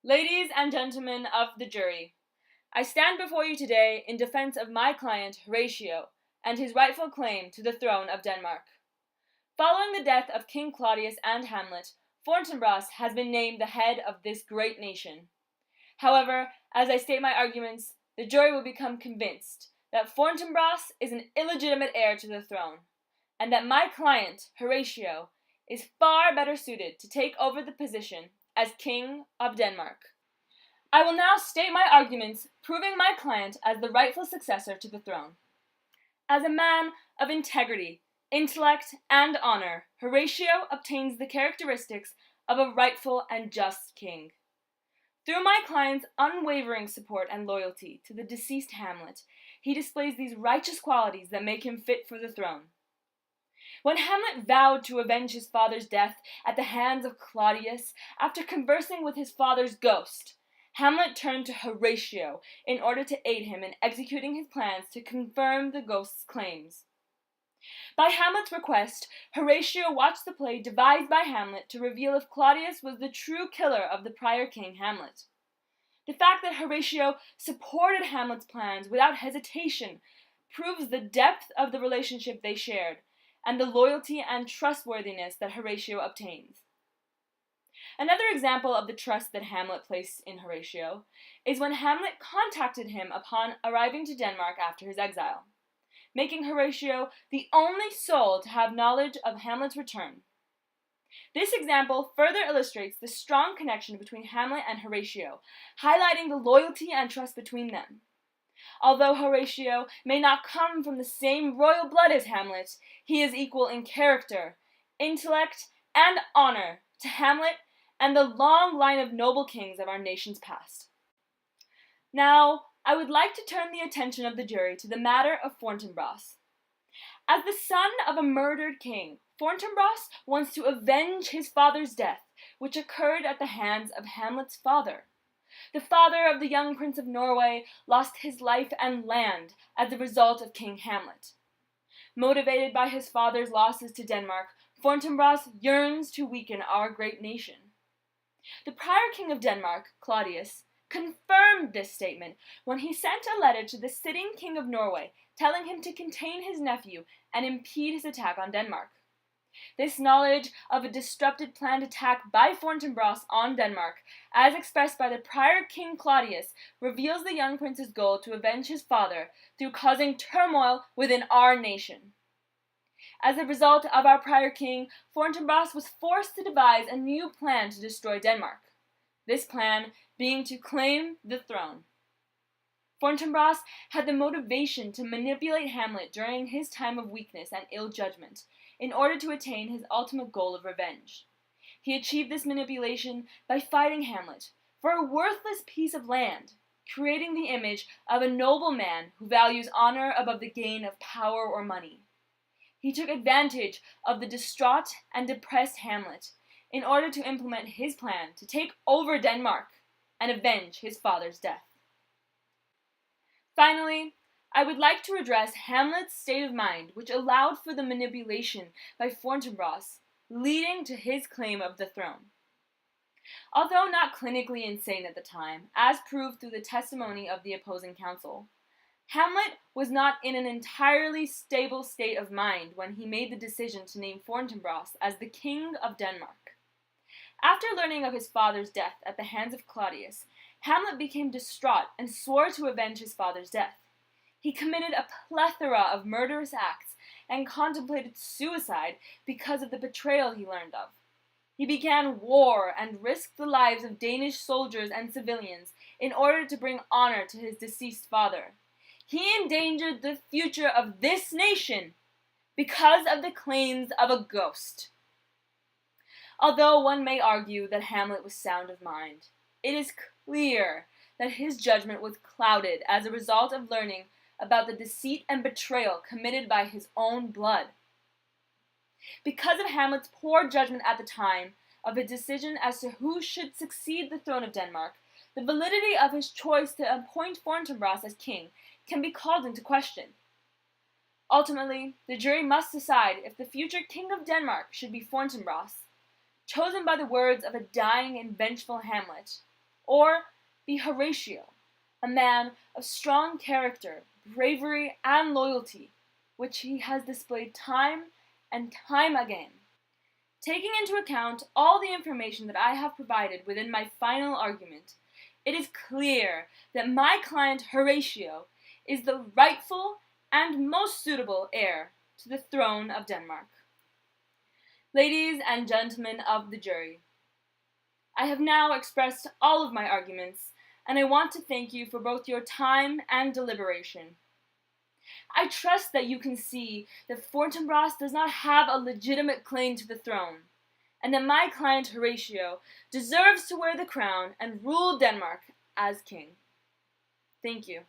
Ladies and gentlemen of the jury, I stand before you today in defense of my client Horatio and his rightful claim to the throne of Denmark. Following the death of King Claudius and Hamlet, Fortinbras has been named the head of this great nation. However, as I state my arguments, the jury will become convinced that Fortinbras is an illegitimate heir to the throne, and that my client, Horatio, is far better suited to take over the position as King of Denmark. I will now state my arguments proving my client as the rightful successor to the throne. As a man of integrity, intellect, and honor, Horatio obtains the characteristics of a rightful and just king. Through my client's unwavering support and loyalty to the deceased Hamlet, he displays these righteous qualities that make him fit for the throne. When Hamlet vowed to avenge his father's death at the hands of Claudius, after conversing with his father's ghost, Hamlet turned to Horatio in order to aid him in executing his plans to confirm the ghost's claims. By Hamlet's request, Horatio watched the play devised by Hamlet to reveal if Claudius was the true killer of the prior king Hamlet. The fact that Horatio supported Hamlet's plans without hesitation proves the depth of the relationship they shared and the loyalty and trustworthiness that Horatio obtains. Another example of the trust that Hamlet placed in Horatio is when Hamlet contacted him upon arriving to Denmark after his exile, making Horatio the only soul to have knowledge of Hamlet's return. This example further illustrates the strong connection between Hamlet and Horatio, highlighting the loyalty and trust between them. Although Horatio may not come from the same royal blood as Hamlet, he is equal in character, intellect, and honor to Hamlet and the long line of noble kings of our nation's past. Now, I would like to turn the attention of the jury to the matter of Fortinbras. As the son of a murdered king, Fortinbras wants to avenge his father's death, which occurred at the hands of Hamlet's father. The father of the young Prince of Norway lost his life and land as a result of King Hamlet. Motivated by his father's losses to Denmark, Fortinbras yearns to weaken our great nation. The prior king of Denmark, Claudius, confirmed this statement when he sent a letter to the sitting king of Norway telling him to contain his nephew and impede his attack on Denmark. This knowledge of a disrupted planned attack by Fortinbras on Denmark, as expressed by the prior king Claudius, reveals the young prince's goal to avenge his father through causing turmoil within our nation. As a result of our prior king, Fortinbras was forced to devise a new plan to destroy Denmark, this plan being to claim the throne. Fortinbras had the motivation to manipulate Hamlet during his time of weakness and ill judgment, in order to attain his ultimate goal of revenge. He achieved this manipulation by fighting Hamlet for a worthless piece of land, creating the image of a noble man who values honor above the gain of power or money. He took advantage of the distraught and depressed Hamlet in order to implement his plan to take over Denmark and avenge his father's death. Finally, I would like to address Hamlet's state of mind, which allowed for the manipulation by Fortinbras, leading to his claim of the throne. Although not clinically insane at the time, as proved through the testimony of the opposing counsel, Hamlet was not in an entirely stable state of mind when he made the decision to name Fortinbras as the King of Denmark. After learning of his father's death at the hands of Claudius, Hamlet became distraught and swore to avenge his father's death. He committed a plethora of murderous acts and contemplated suicide because of the betrayal he learned of. He began war and risked the lives of Danish soldiers and civilians in order to bring honor to his deceased father. He endangered the future of this nation because of the claims of a ghost. Although one may argue that Hamlet was sound of mind, it is clear that his judgment was clouded as a result of learning about the deceit and betrayal committed by his own blood. Because of Hamlet's poor judgment at the time of his decision as to who should succeed the throne of Denmark, the validity of his choice to appoint Fortinbras as king can be called into question. Ultimately, the jury must decide if the future king of Denmark should be Fortinbras, chosen by the words of a dying and vengeful Hamlet, or be Horatio, a man of strong character, bravery, and loyalty, which he has displayed time and time again. Taking into account all the information that I have provided within my final argument, it is clear that my client Horatio is the rightful and most suitable heir to the throne of Denmark. Ladies and gentlemen of the jury, I have now expressed all of my arguments, and I want to thank you for both your time and deliberation. I trust that you can see that Fortinbras does not have a legitimate claim to the throne, and that my client Horatio deserves to wear the crown and rule Denmark as king. Thank you.